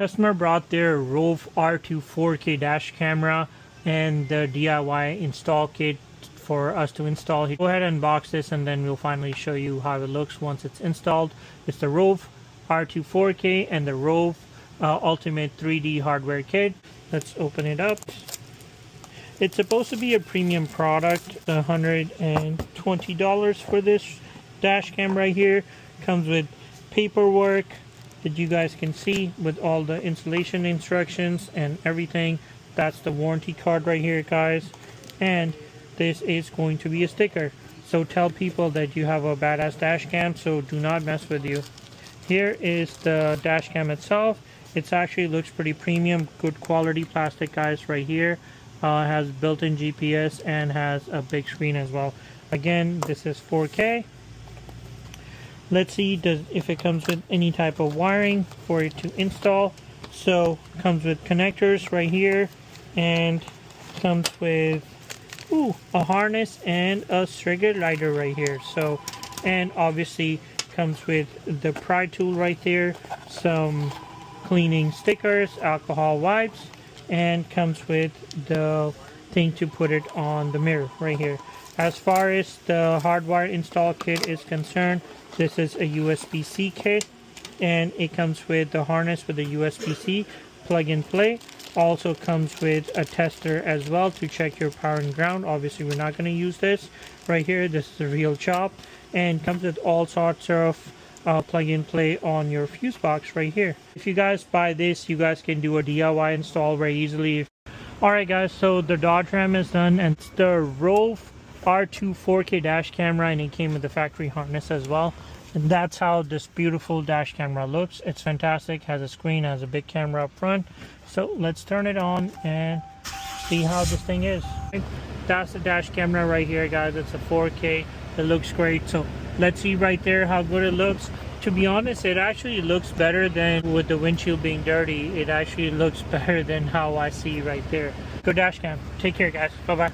Customer brought their Rove R2-4K dash camera and the DIY install kit for us to install. Go ahead and unbox this and then we'll finally show you how it looks once it's installed. It's the Rove R2-4K and the Rove Ultimate 3D hardware kit. Let's open it up. It's supposed to be a premium product, $120 for this dash cam right here. Comes with paperwork that you guys can see with all the installation instructions and everything. That's the warranty card right here, guys. And this is going to be a sticker. So tell people that you have a badass dash cam, so do not mess with you. Here is the dash cam itself. It actually looks pretty premium, good quality plastic, guys, right here. Has built-in GPS and has a big screen as well. Again, this is 4K. Let's see if it comes with any type of wiring for it to install. So comes with connectors right here, and comes with a harness and a trigger lighter right here. So, and obviously comes with the pry tool right there, some cleaning stickers, alcohol wipes, and comes with the thing to put it on the mirror right here. As far as the hardwire install kit is concerned, this is a USB-C kit, and it comes with the harness with the USB-C plug and play. Also comes with a tester as well to check your power and ground. Obviously we're not going to use this right here. This is a real chop, and comes with all sorts of plug and play on your fuse box right here. If you guys buy this, you guys can do a DIY install very easily. Alright guys, so the Dodge Ram is done, and it's the Rove R2-4K dash camera, and it came with the factory harness as well. And that's how this beautiful dash camera looks. It's fantastic, has a screen, has a big camera up front. So let's turn it on and see how this thing is. That's the dash camera right here, guys. It's a 4K. It looks great. So let's see right there how good it looks. To be honest, it actually looks better than with the windshield being dirty. It actually looks better than how I see right there. Good dash cam. Take care, guys. Bye-bye.